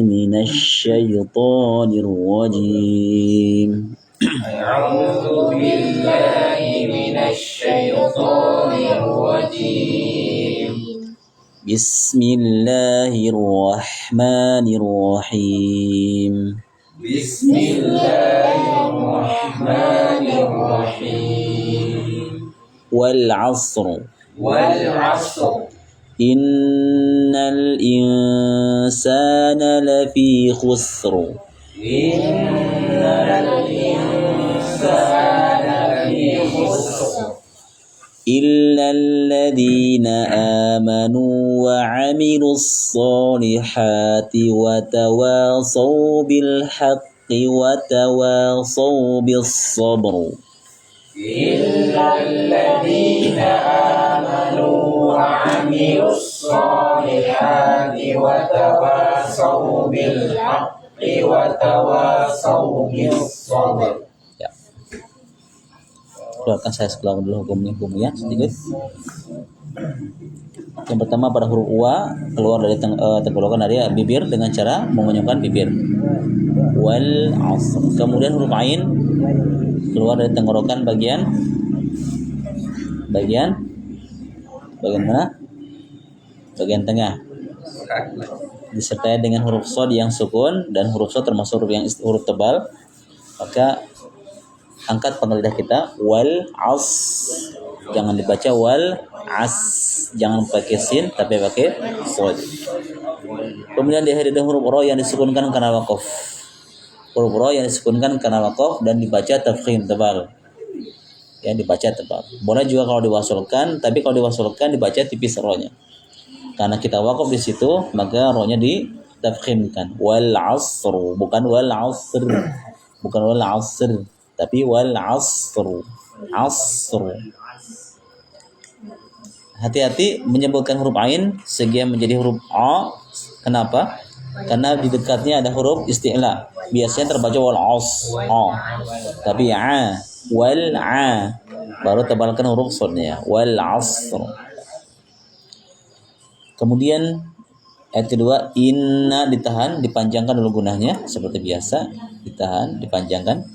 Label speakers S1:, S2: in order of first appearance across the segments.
S1: من الشيطان الرجيم
S2: أعوذ بالله من الشيطان الرجيم
S1: بسم الله الرحمن الرحيم
S2: بسم الله الرحمن الرحيم
S1: والعصر
S2: والعصر
S1: إن الإنسان لفي خسر
S2: إن الإنسان لفي خسر
S1: إلا الذين آمنوا وعملوا الصالحات وتواصوا بالحق وتواصوا بالصبر
S2: إلا الذين آمنوا وعملوا الصالحات وتواصوا بالحق وتواصوا بالصبر.
S1: Ya. Keluarkan saya sekeluarkan dulu hukumnya sedikit. Yang pertama pada huruf wa keluar dari tenggorokan dari bibir dengan cara mengunyahkan bibir. Wal asr. Kemudian huruf ain keluar dari tenggorokan bagian mana? Bagian tengah. Disertai dengan huruf shad yang sukun, dan huruf shad termasuk huruf tebal. Maka angkat pangkal lidah kita wal as. Jangan dibaca wal as. Jangan pakai sin tapi pakai shad. Kemudian diakhiri dengan huruf ra yang disukunkan karena waqaf. Huruf ra yang disukunkan karena waqaf dan dibaca tafkhim tebal. Ya, dibaca tebal. Boleh juga kalau diwasulkan, tapi kalau diwasulkan dibaca tipis ra-nya. Karena kita waqaf di situ, maka ra-nya ditafkhimkan. Wal 'asr, bukan wal 'asr. Bukan wal 'asr, tapi wal 'asr. 'Asr. Hati-hati menyebutkan huruf ain sehingga menjadi huruf a. Kenapa? Karena di dekatnya ada huruf isti'la. Biasanya terbaca wal 'as, a. Tapi a, wal a. Baru tebalkan huruf shadnya, wal 'asr. Kemudian ayat kedua, inna ditahan, dipanjangkan dulu gunahnya seperti biasa, ditahan, dipanjangkan.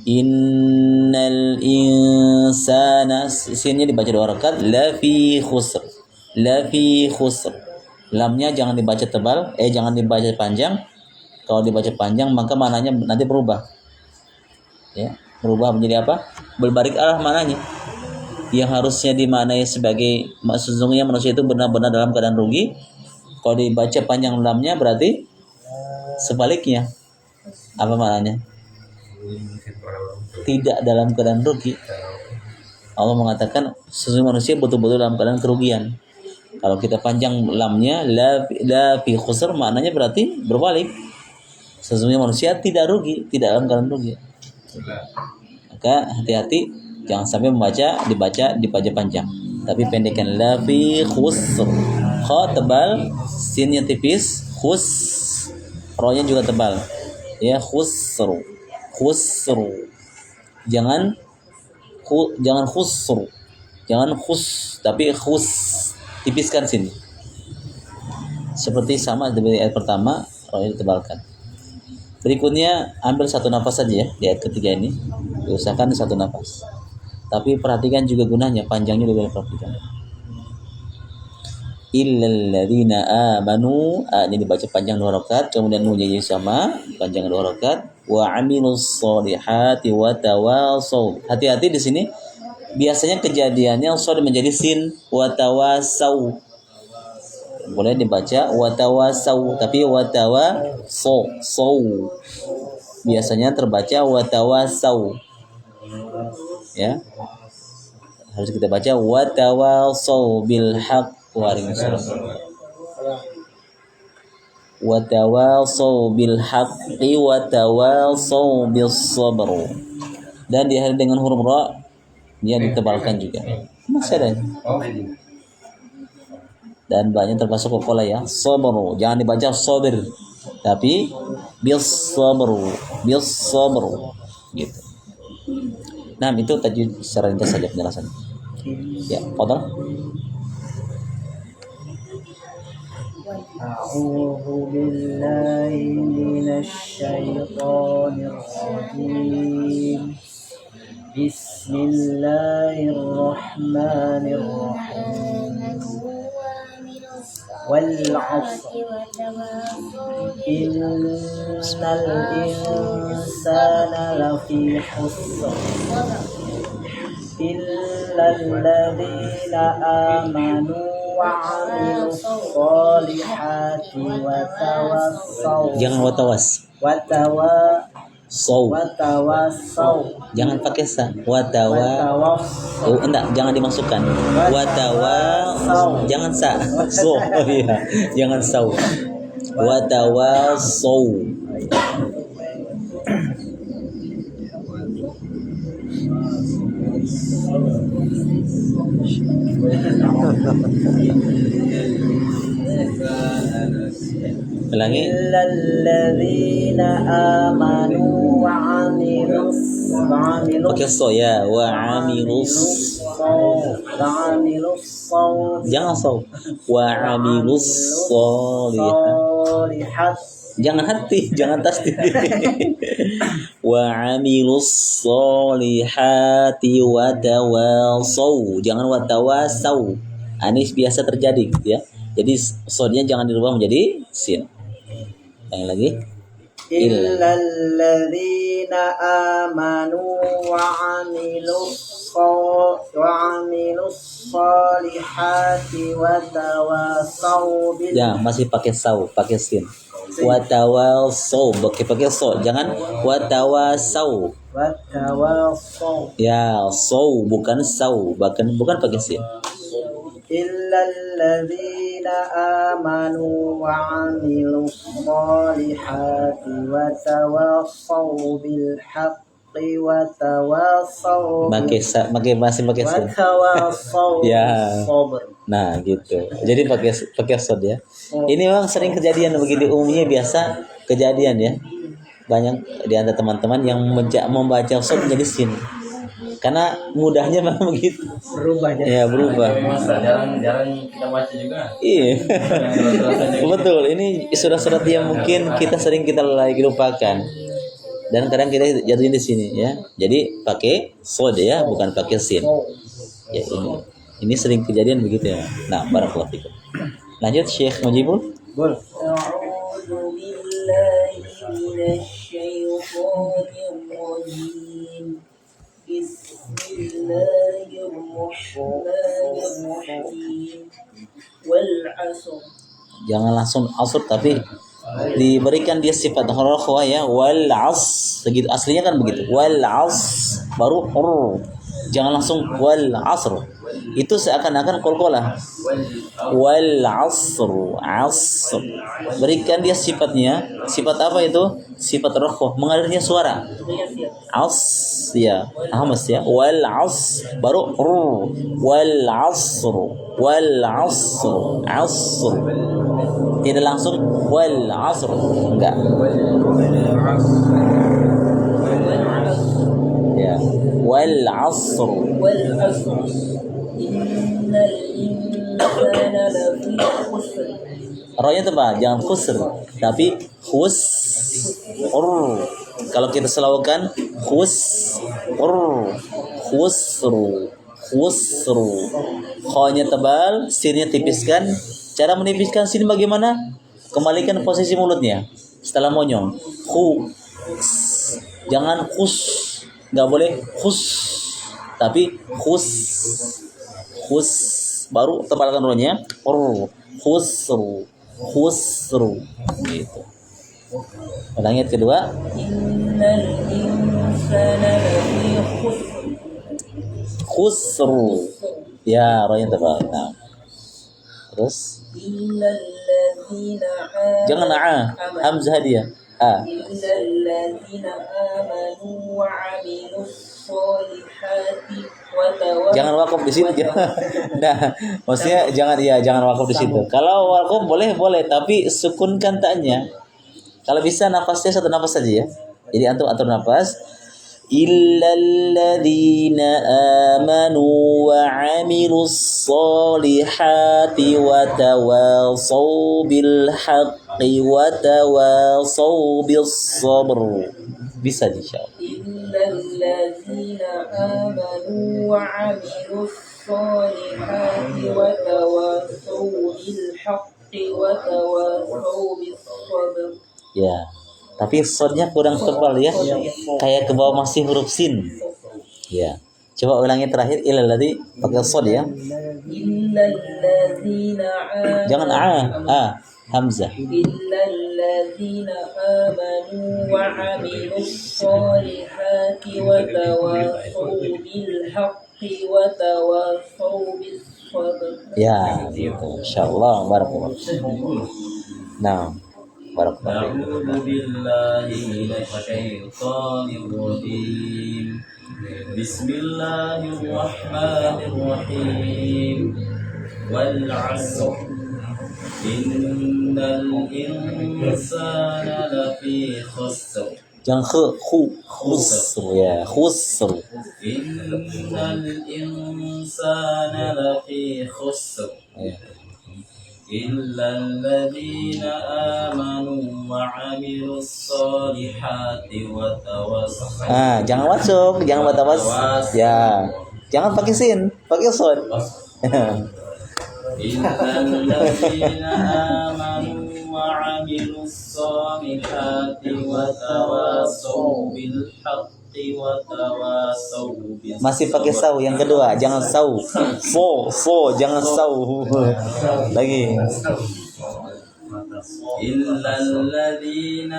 S1: Innal insana, sinnya dibaca 2 rakaat, la fi khusr. La fi khusr. Lamnya jangan dibaca tebal, jangan dibaca panjang. Kalau dibaca panjang maka maknanya nanti berubah. Ya, berubah menjadi apa? Berbalik arah maknanya. Yang harusnya dimaknai sebagai sesungguhnya manusia itu benar-benar dalam keadaan rugi. Kalau dibaca panjang lamnya berarti sebaliknya. Apa maknanya? Tidak dalam keadaan rugi. Allah mengatakan sesungguhnya manusia betul-betul dalam keadaan kerugian. Kalau kita panjang lamnya la fi khusr, maknanya berarti berbalik. Sesungguhnya manusia tidak rugi, tidak dalam keadaan rugi. Maka hati-hati jangan sampai dibaca panjang. Tapi pendekkan la fi khusr. Kha tebal, sinnya tipis, khus, ra-nya juga tebal. Ya, khusru. Khusru. Jangan khusru. Jangan khus, tapi khus. Tipiskan sini. Seperti sama seperti ayat pertama, ra-nya ditebalkan. Berikutnya ambil satu nafas saja ya di ayat ketiga ini. Diusahakan satu nafas. Tapi perhatikan juga gunanya, panjangnya juga diperhatikan. Illal ladzina amanu, ini dibaca panjang 2 rakaat, kemudian nun jadi sama, panjang 2 rakaat. Wa amilus solihati wa tawasaw. Hati-hati di sini. Biasanya kejadiannya shad menjadi sin, wa tawasaw. Boleh dibaca wa tawasaw, tapi wa tawasaw. Biasanya terbaca wa tawasaw. Ya. Harus kita baca wa tawasaw bil haqq wa tawasaw bil haqqi wa tawasaw bis sabr. Dan diakhiri dengan huruf ra, dia ditebalkan juga. Masih ada. Dan banyak termasuk kokola ya. Sabr, jangan dibaca sabir, tapi bis sabr gitu. Nah, itu tajwid secara ringkas saja penjelasan. Ya, fadhal.
S2: أعوذ بالله من الشيطان الرجيم بسم الله الرحمن الرحيم والعصر إن الإنسان لفي خسر إلا الذين آمنوا وعملوا الصالحات وتواصوا
S1: Jangan watawas.
S2: وتواصوا
S1: Jangan pakai sa. Watawa. Oh, enggak, jangan dimasukkan. Watawa. Jangan sa. So, iya. Jangan sau. Watawasau. Ulangi.
S2: الذين آمنوا وعملوا
S1: Pakai so ya. Wa amilus.
S2: وعملوا الصالحات
S1: Jangan so. Wa amilus solihat. Jangan hati, jangan tasdid. Wa amilus solihati wa tawasau. Jangan wa tawasau. Ini biasa terjadi ya. Jadi sodnya jangan dirubah menjadi sin. Yang lagi.
S2: إلا الذين آمنوا وعملوا الصالحات وتواصوا
S1: Ya, masih pakai sau, pakai sin. Watawasau, pakai so. Jangan watawasau.
S2: وتواصوا
S1: Ya, sau bukan sau, bukan pakai sin.
S2: إلا الذين آمنوا وعملوا الصالحات وتواصوا بالحق وتواصوا
S1: Masih pakai sin.
S2: وتواصوا
S1: Ya.
S2: بالصبر.
S1: Nah, gitu. Jadi pakai sod ya. Ini memang sering kejadian begini, umumnya biasa kejadian ya. Banyak di antara teman-teman yang membaca sod menjadi sin. Karena mudahnya memang begitu.
S2: Berubah
S1: Ya, berubah.
S3: Jarang kita baca juga.
S1: Iya. Betul. Ini surat-surat yang mungkin kita lalai lupakan. Dan kadang kita jatuhin di sini ya. Jadi pakai sod ya, bukan pakai sin. Ya, ini sering kejadian begitu ya. Nah, barakallahu fikum. Lanjut Syekh Mujibul.
S2: Bol.
S4: أعوذ بالله من الشيطان الرجيم بسم الله الرحمن الرحيم والعصر
S1: Jangan langsung asr tapi diberikan dia sifat huruf ya, wal as. Segitu aslinya kan begitu. Wal as baru huruf. Jangan langsung wal asr. Itu seakan-akan qalqalah. Wal asr, asr. Berikan dia sifatnya. Sifat apa itu? Sifat rafah, mengalirnya suara. As ya, hamas ya. Wal as baru wal asr. Wal asr, asr. Tidak langsung wal asr. Enggak. Ya. Wal asr.
S4: والعصر إن الإنسان لفي خسر
S1: Rohnya tebal, jangan khusr, tapi khus. Kalau kita selawukan khusru. Khonya tebal, sinnya tipiskan. Cara menipiskan sin bagaimana? Kembalikan posisi mulutnya setelah monyong. Jangan khus, nggak boleh khus, tapi khus. Baru tebalkan rohnya. Khusru gitu. Ayat kedua.
S4: إن الإنسان لفي
S1: Khusru. Ya, rohnya tebal. Nah. Terus
S4: إلا الذين آمنوا
S1: jangan hamzah dia.
S4: إلا الذين آمنوا وعملوا الصالحات وتواصوا
S1: Jangan wakaf di situ. Nah, maksudnya jangan wakaf di situ. Kalau wakaf boleh, tapi sukunkan taknya. Kalau bisa nafasnya satu nafas saja ya. Jadi antum atur nafas. إلا الذين آمنوا وعملوا الصالحات وتواصوا بالحق وتواصوا بالصبر. Bisa insyaallah.
S4: إلا الذين آمنوا وعملوا الصالحات وتواصوا بالحق وتواصوا بالصبر.
S1: Ya, tapi sodnya kurang tebal ya, kayak ke bawah masih huruf sin. Ya, coba ulangi terakhir ilal ladzi pakai sod ya.
S4: إلا الذين
S1: Jangan hamzah.
S4: إلا الذين آمنوا وعملوا الصالحات وتواصوا بالحق وتواصوا بالصبر.
S1: Ya, gitu. Insyaallah barakallahu. Nah, barakallahu.
S3: أعوذ بالله من الشيطان الرجيم بسم الله الرحمن الرحيم والعصر إن الإنسان لفي خسر
S1: Jangan khusr ya, khusr.
S3: إن الإنسان لفي خسر
S1: Ya.
S3: إلا الذين آمنوا وعملوا الصالحات وتواصوا
S1: Jangan masuk, jangan batawas. Ya. Jangan pakai sin, pakai sod.
S3: إلا الذين آمنوا وعملوا الصالحات وتواصوا بالحق وتواصوا بالصبر.
S1: Masih pakai sau yang kedua, jangan sau. Fo, jangan sau. Lagi.
S3: إلا الذين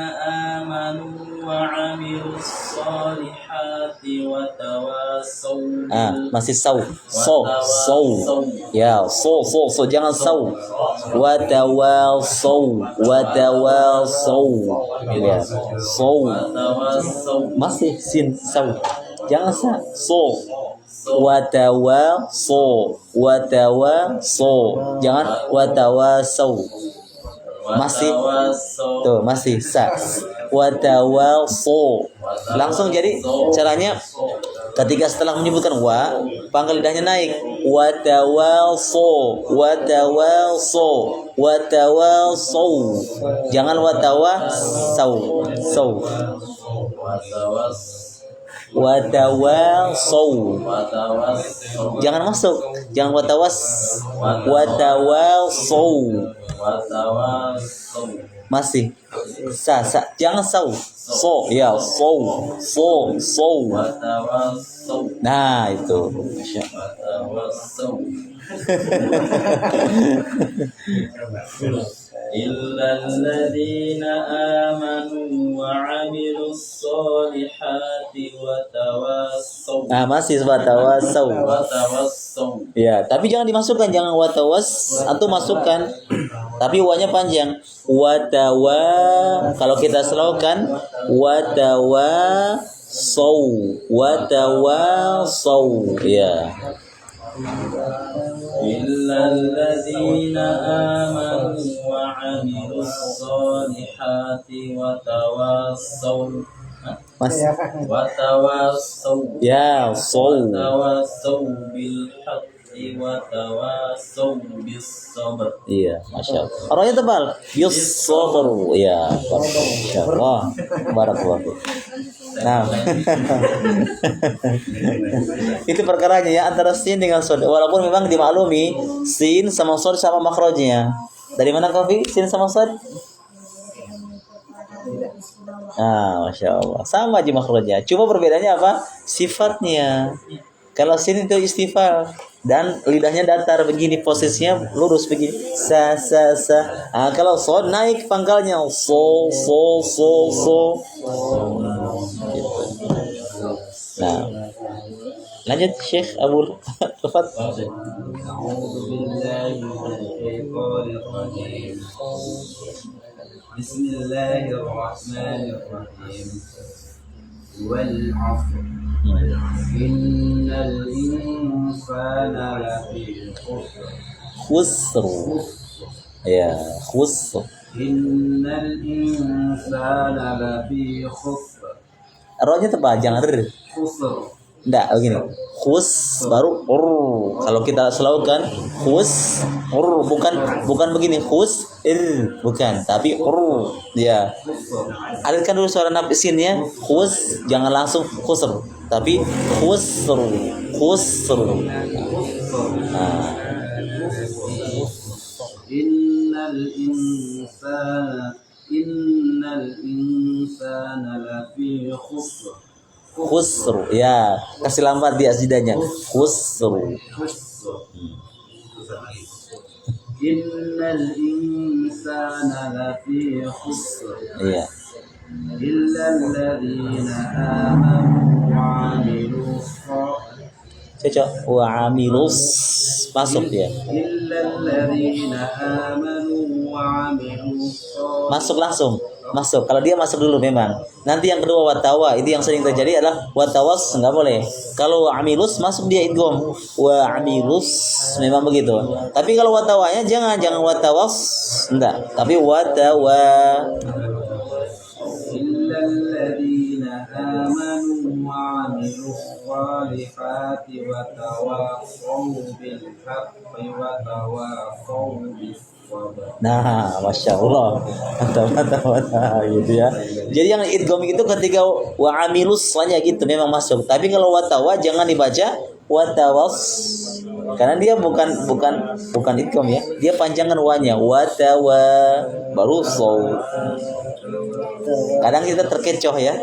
S3: آمنوا وعملوا الصالحات وتواصوا
S1: Masih sau. So. Ya, so, jangan sau. Watawasau. Ya, so.
S3: وتواصوا
S1: Masih sin sau. Jangan so. Watawasau. Jangan watawasau. Masih tuh masih sa watawasau. Langsung jadi caranya ketika setelah menyebutkan wa, pangkal lidahnya naik. Watawasau. Jangan watawasau. Watawasau. Jangan masuk. Jangan watawasau. Masih sa. Jangan sau. So ya, so. Nah, itu.
S3: إلا الذين آمنوا وعملوا الصالحات وتواصوا
S1: Masih watawasau.
S3: وتواصوا
S1: Ya, tapi jangan dimasukkan, jangan watawas atau masukkan. Tapi wanya panjang. Kalau kita slowkan watawasau. Ya.
S3: إلا الذين آمنوا وعملوا الصالحات وتواصوا
S1: Masih.
S3: وتواصوا
S1: Ya,
S3: وتواصوا بالحق وتواصوا بالصبر.
S1: Iya, masya Allah. Orangnya tebal. Yusabru. Ya, masya Allah. Barakallahu. Nah, itu perkaranya ya antara sin dengan sod. Walaupun memang dimaklumi sin sama sod sama makrojnya. Dari mana Kafi? Sin sama sod? Masya Allah. Sama aja makrojnya. Cuma perbedaannya apa? Sifatnya. Kalau sin itu istifal dan lidahnya datar begini, posisinya lurus begini. Sa. Kalau sod naik pangkalnya so. Gitu. Nah, lanjut Syekh Abul Rafat.
S3: Bismillahirrahmanirrahim. والعصر إن الإنسان لفي
S1: Khusr. Ya, khusr.
S3: إن الإنسان لفي خسر
S1: Ro-nya tebal, jangan r.
S3: khusr,
S1: Enggak, begini. Khus baru Kalau kita selalukan khus bukan begini khus bukan, tapi ya. Alirkan dulu suara nafisinnya. Khus jangan langsung khusr, tapi khusr. Nah,
S3: innal insana lafi khusr.
S1: khusr ya, kasih lambat di asjidanya. Khusr.
S3: Innal insana lafi khusr
S1: Iya.
S3: illa alladhina amanu wa amilus
S1: Cocok. Wa amilus masuk dia.
S3: illa alladhina amanu wa amilus
S1: Masuk langsung. Masuk. Kalau dia masuk dulu memang. Nanti yang kedua watawa, itu yang sering terjadi adalah watawas enggak boleh. Kalau wa amilus masuk dia idgham. Wa amilus memang begitu. Tapi kalau watawanya jangan watawas enggak, tapi watawa.
S3: illa alladhina amanu wa amilus salihati wa tawassaw bil haqqi wa tawassaw bis sabr.
S1: Nah, masya Allah, mantap gitu ya. Jadi yang idgham itu ketika wa amilus hanya gitu memang masuk. Tapi kalau watawa jangan dibaca watawas, karena dia bukan idgham ya. Dia panjangan wa-nya, watawa baru saw. Kadang kita terkecoh ya.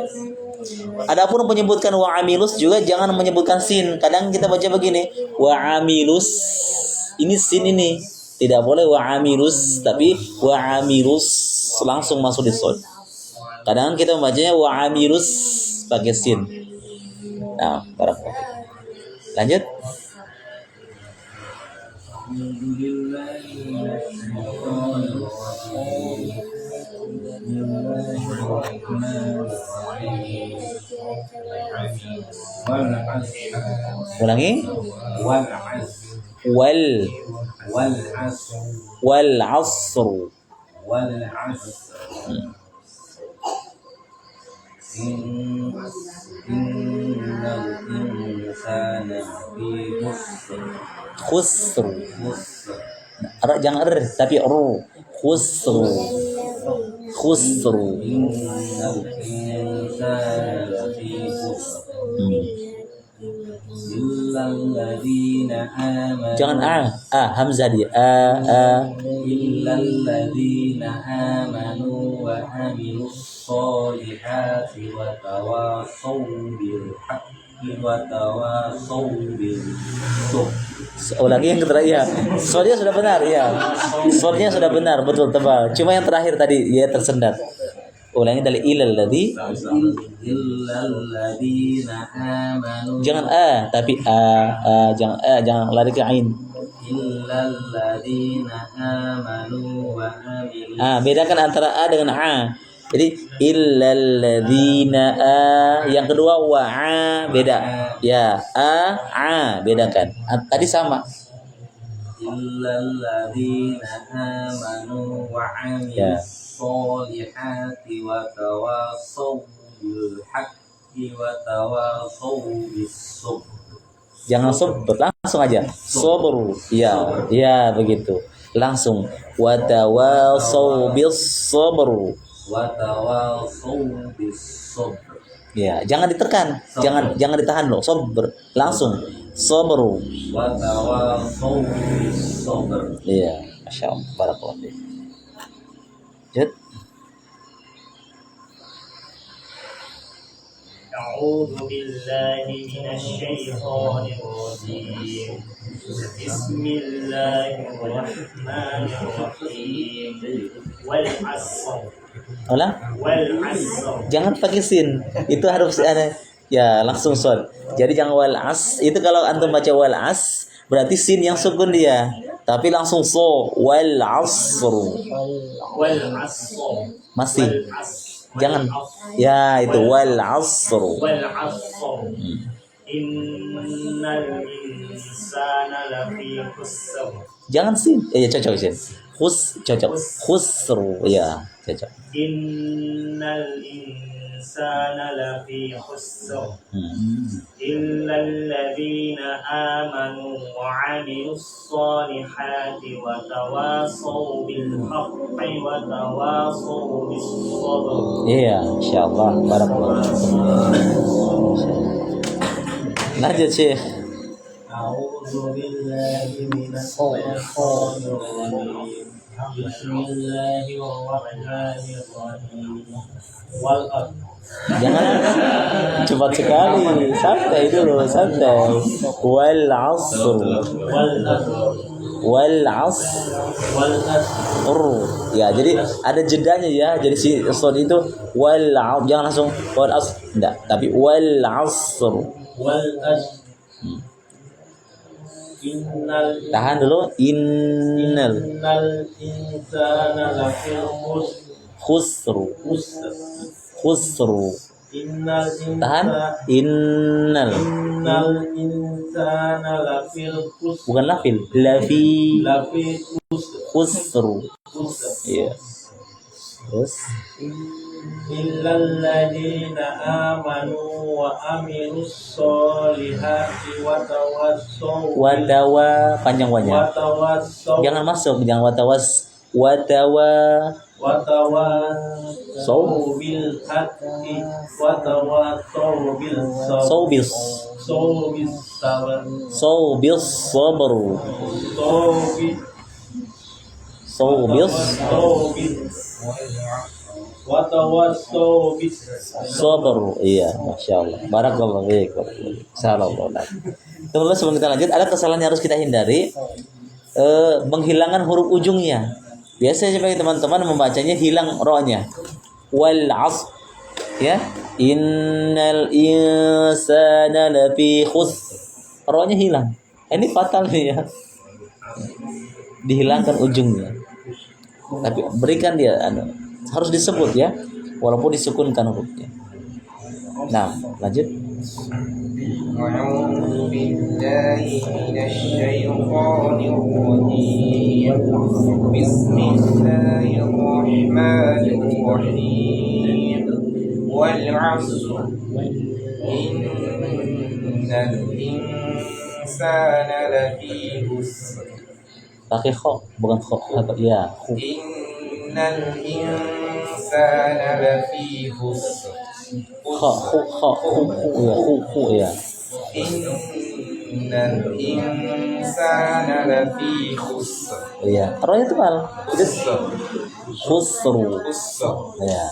S1: Adapun menyebutkan wa amilus juga jangan menyebutkan sin. Kadang kita baca begini, wa amilus. Ini sin ini. Tidak boleh wa amilus, tapi wa amilus langsung masuk di shad. Kadang kita membacanya wa amilus pakai sin. Nah, barakallahu. Lanjut. Ulangi. Wal asr.
S3: Innal insana fi
S1: Khusr. Jangan tapi khusr.
S3: Innal insana fi illalladzina amanu.
S1: Jangan hamzah dia.
S3: Illalladzina amanu wa amilus solihati wa tawassaw bil haqqi wa tawassaw bis sabr.
S1: Ulangi yang terakhir ya. Soalnya sudah benar ya. Soalnya sudah benar, betul tebal. Cuma yang terakhir tadi ya tersendat. Ulangi dari illalladzi.
S3: Illalladzina amanu.
S1: Jangan tapi jangan lari ke ain.
S3: Illalladzina amanu wa amilus.
S1: Bedakan antara a dengan a. Jadi illalladzina yang kedua wa beda. Ya, bedakan. Tadi sama.
S3: Illalladzina amanu wa amilus solihati wa tawassaw bil haqqi wa tawassaw bis sabr.
S1: Jangan sabr, langsung aja. Sabru. Ya, begitu. Langsung wa tawassaw bis sabr.
S3: Wa tawassaw bis sabr.
S1: Ya, jangan ditekan. Jangan ditahan loh. Sabr. Langsung. Sabru.
S3: Wa tawassaw bis sabr.
S1: Iya, Masya Allah. Barakallahu fiik. Jad.
S5: أعوذ بالله من الشيطان الرجيم بسم الله الرحمن الرحيم والعصر
S1: Ulang.
S5: والعصر
S1: Jangan pakai sin. Itu harus ada ya langsung shad. Jadi jangan wal as. Itu kalau antum baca wal as berarti sin yang sukun dia. Tapi langsung wal asr.
S5: والعصر
S1: Masih. Jangan. Ya, itu wal asr.
S5: والعصر إن الإنسان لفي خسر
S1: Jangan sin. Ya cocok sin. Cocok. Khusr. Ya, cocok.
S5: إن الإنسان الإنسان لفي خسر
S1: Hmm.
S5: إلا الذين آمنوا وعملوا الصالحات وتواصوا بالحق وتواصوا بالصبر.
S1: Iya, insyaallah. Barakallahu. Lanjut, Syekh.
S3: أعوذ بالله من الشيطان الرجيم بسم الله الرحمن الرحيم والأرض
S1: Jangan cepat sekali, santai dulu, santai. Wal 'asr. Wal 'asr. Ya, jadi ada jedanya ya. Jadi si shad itu wal 'asr, jangan langsung wal 'asr. Enggak, tapi wal 'asr.
S3: والأجر إن
S1: Tahan dulu. Innal
S3: الإنسان لفي
S1: khusr.
S3: خسر
S1: Khusr.
S3: إن
S1: Tahan.
S3: الإنسان
S1: Innal.
S3: الإنسان لفي الخسر
S1: Bukan lafil, lafi
S3: لفي
S1: khusr.
S3: خسر
S1: Iya. Terus
S3: إلا الذين آمنوا وعملوا الصالحات وتواصوا
S1: watawa, panjang wanya.
S3: وتواصوا
S1: Jangan masuk, jangan watawa
S3: وتواصوا بالحق وتواصوا بالصبر
S1: saubis
S3: صوب الصبر
S1: saubis
S3: وتواصوا بالصبر
S1: sabar. Iya, masya Allah. Barakallahu fiik. Salam. Teman-teman, sebelum kita lanjut, ada kesalahan yang harus kita hindari. Menghilangkan huruf ujungnya. Biasanya sebagai teman-teman membacanya hilang rohnya. Wal 'asr. Ya, innal insana lafi khusr. Rohnya hilang. Ini fatal nih ya. Dihilangkan ujungnya. Tapi berikan dia harus disebut ya, walaupun disukunkan hurufnya. Nah, lanjut.
S2: أعوذ بالله من الشيطان الرجيم بسم الله الرحمن الرحيم والعصر إن الإنسان لفي خسر
S1: Pakai kho, bukan kho. Ya, khu.
S2: إن الإنسان لفي خسر
S1: Kho, khu, ya, khu, ya.
S2: إن الإنسان لفي خسر
S1: Iya, rohnya tebal. Khusru.
S2: خسر
S1: Ya.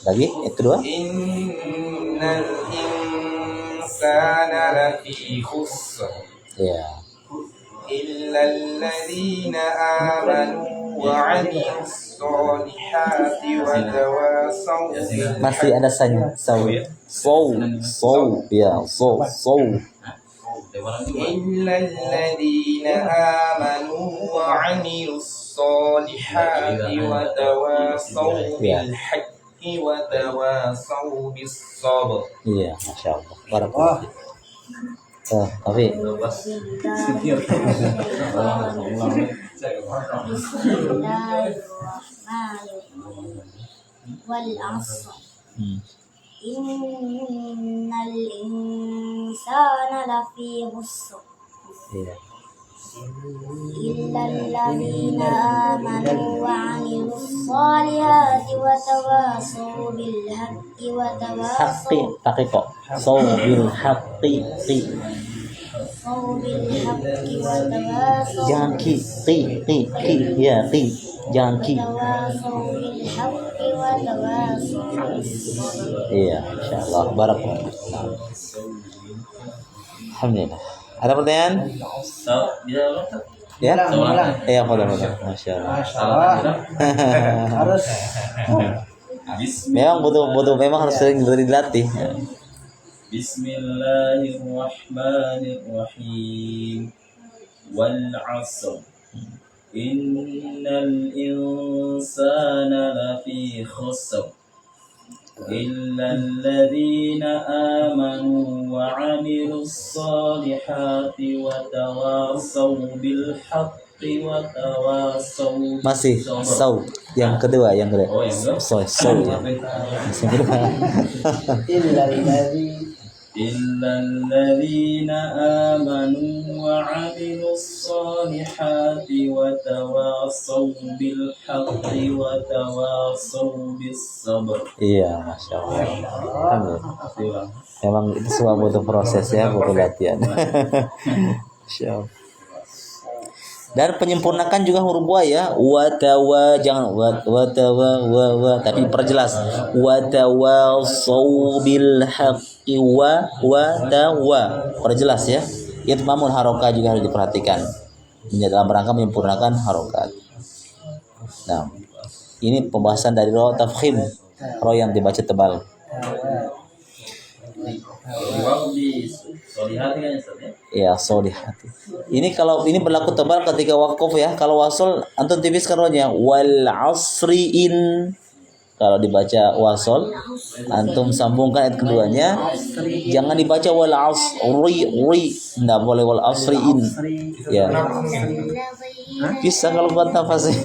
S1: Lagi, yang kedua.
S2: إن الإنسان لفي خسر
S1: Ya.
S2: إلا الذين آمنوا وعملوا الصالحات وتواصوا
S1: Masih ada sanya. Sau. Ya, sau.
S2: إلا الذين آمنوا وعملوا الصالحات وتواصوا بالحق وتواصوا بالصبر.
S1: Iya, masya Allah. Barakallahu. Tapi
S4: والعصر إن الإنسان لفي خسر
S1: iya.
S4: إلا الذين آمنوا وعملوا الصالحات وتواصوا بالحق
S1: Haqqi,
S4: وتواصوا
S1: pakai kok. Saubil haqqi, qi.
S4: بالحق وتواصوا
S1: Jangan ki, ya, ki. Jangan ki.
S4: وتواصوا بالحق وتواصوا بالصبر.
S1: Iya, insyaallah. Barakallahu. Alhamdulillah. Ada pertanyaan? Ya? Iya, boleh. Masya Allah.
S2: Harus
S1: Memang harus sering dilatih.
S3: Bismillahirrahmanirrahim. Wal 'asr. Innal insana lafi khusr. إلا الذين آمنوا وعملوا الصالحات وتواصوا بالحق وتواصوا
S1: Masih
S3: بالصبر.
S1: sau. Yang kedua.
S3: Oh, yang kedua.
S1: Sau ya. Yang kedua.
S3: إلا الذين آمنوا وعملوا الصالحات وتواصوا بالحق وتواصوا بالصبر.
S1: Iya, masya Allah. Alhamdulillah. Memang itu semua butuh proses ya, butuh latihan. Masya Allah. Dan penyempurnakan juga huruf wa ya. Watawa, jangan watawa wa tapi perjelas. Watawasau bil haqqi watawa. Perjelas ya. Itmamul harokat juga harus diperhatikan. Dalam rangka menyempurnakan harokat. Nah, ini pembahasan dari ro tafkhim, ro yang dibaca tebal. Ya, solihati. Ini kalau ini berlaku tebal ketika wakaf ya. Kalau wasol antum tipiskan rohnya wal asriin. Kalau dibaca wasol antum sambungkan ayat keduanya. Jangan dibaca wal asri. Enggak boleh wal asriin. Ya. Bisa kalau buat nafasnya.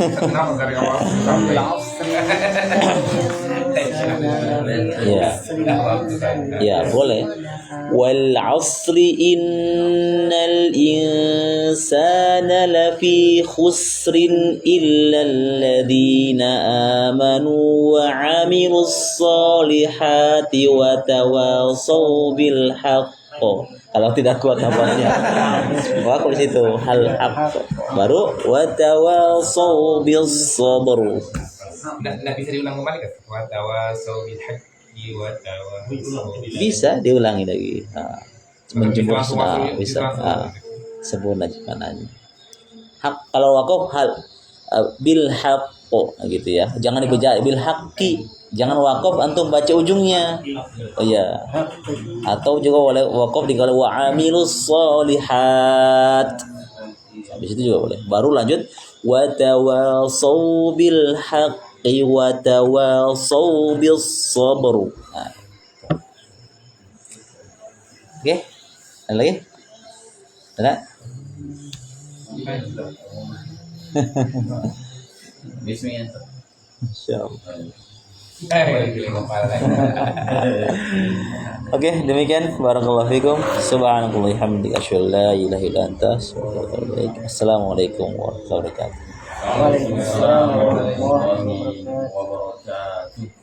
S1: Ya. Ya, boleh. Wal asri innal insana lafi khusrin illa alladhina amanu wa 'amilus solihati wa tawasaw bil haqq. Kalau tidak kuat nafasnya, wah di situ hal haqq. Baru wa tawasaw bis sabr.
S2: Nggak bisa diulang kembali kan? Watawasau bil haqqi watawasau.
S1: Bisa diulangi lagi. Nah, menjemur bisa. Sempurna mananya. Hak kalau wakaf hal bil haqqo gitu ya. Jangan dibaca bil haqqi. Jangan wakaf antum baca ujungnya. Oh iya. Atau juga boleh wakaf dikala wa amilus solihat. Di situ juga boleh. Baru lanjut wa tawasau bil haqqi wa tawasau bis sabr. Nah. Oke. Ada lagi? Ada?
S3: Bismillah.
S1: Insyaallah. Oke, demikian barakallahu fikum. Subhanallahi hamdika asyhadu an la ilaha illa anta astaghfiruka wa atubu ilaik. Assalamualaikum warahmatullahi wabarakatuh.
S3: Waalaikumsalam warahmatullahi wabarakatuh.